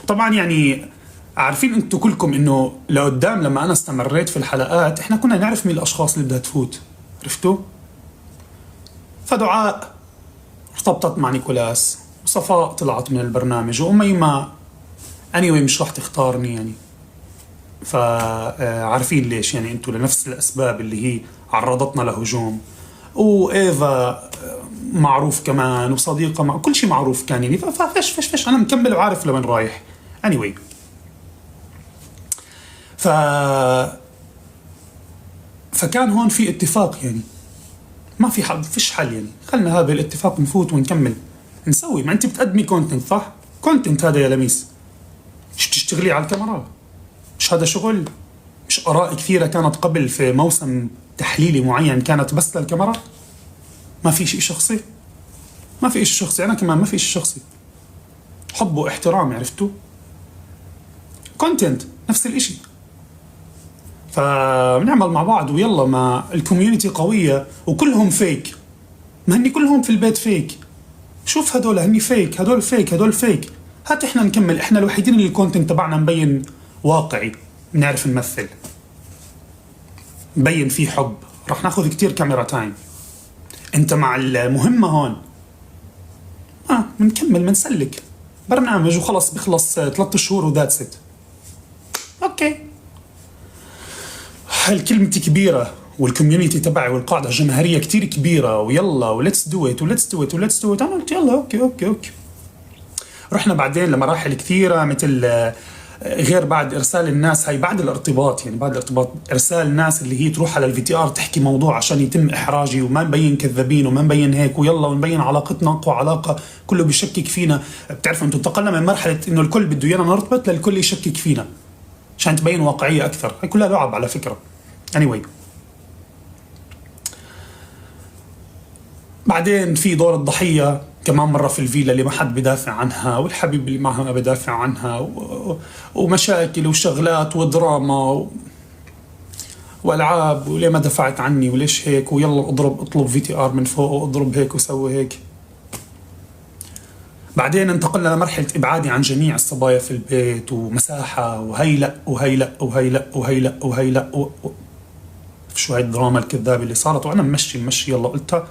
طبعا يعني عارفين انتوا كلكم انه لقدام لما انا استمريت في الحلقات احنا كنا نعرف مين الاشخاص اللي بدها تفوت، عرفتوا؟ فدعاء ارتبطت مع نيكولاس، وصفاء طلعت من البرنامج، وأميمة anyway مش راح تختارني يعني. فعارفين ليش يعني انتوا، لنفس الاسباب اللي هي عرضتنا لهجوم. وايفا معروف كمان، وصديقة مع كل شيء معروف كان يعني. فش انا مكمل وعارف لوين رايح anyway. فكان هون في اتفاق يعني، ما في حل، فيش حل يعني. خلنا هذا الاتفاق نفوت ونكمل نسوي. ما انت بتقدمي كونتنت صح؟ كونتنت هذا يا لميس، مش بتشتغلي على الكاميرا؟ مش هذا شغل؟ مش آراء كثيرة كانت قبل في موسم تحليلي معين كانت بس للكاميرا؟ ما في شيء شخصي؟ ما في شيء شخصي، أنا كمان ما في شيء شخصي، حب واحترام، عرفتوا؟ كونتنت نفس الاشي. فبنعمل مع بعض ويلا. ما الكوميونتي قوية وكلهم فيك، ما هني كلهم في البيت فيك. شوف هدول هني فيك، هدول فيك، هدول فيك. هات احنا نكمل، احنا الوحيدين اللي الكونتنت تبعنا مبين واقعي، بنعرف نمثل، مبين فيه حب. رح ناخذ كتير كاميرا تايم. انت مع المهمة هون بنكمل بنسلك برنامج وخلص بيخلص 3 شهور وذاتس ات. اوكي، هالكلمتي كبيرة والكوميونيتي تبعي والقاعدة الجماهيرية كتير كبيرة، ويلا وليتس دو ات وليتس دو ات وليتس دو ات. انا قلت يلا اوكي. رحنا بعدين لمراحل كثيرة، مثل غير بعد ارسال الناس، هاي بعد الارتباط يعني، بعد الارتباط ارسال الناس اللي هي تروح على الفي تي ار تحكي موضوع عشان يتم احراجي، وما نبين كذابين وما نبين هيك، ويلا ونبين علاقتنا اقوى علاقة، كله بيشكك فينا. بتعرفوا انتم انتقلنا من مرحلة انه الكل بده ايانا نرتبط للكل يشكك فينا عشان تبين واقعية اكثر. هاي كلها لعب على فكرة. anyway، بعدين في دور الضحية كمان مرة في الفيلا اللي ما حد بدافع عنها، والحبيب اللي معها ما بدافع عنها، ومشاكل وشغلات ودراما والعاب، وليه ما دفعت عني، وليش هيك، ويلا اطلب في تي ار من فوق، واضرب هيك وسوي هيك. بعدين انتقلنا لمرحلة ابعادي عن جميع الصبايا في البيت، ومساحة، وهيلا وهيلا وهيلا وهيلا وهيلا شو هاي الدراما الكذابة اللي صارت، وانا ممشي يلا قلتها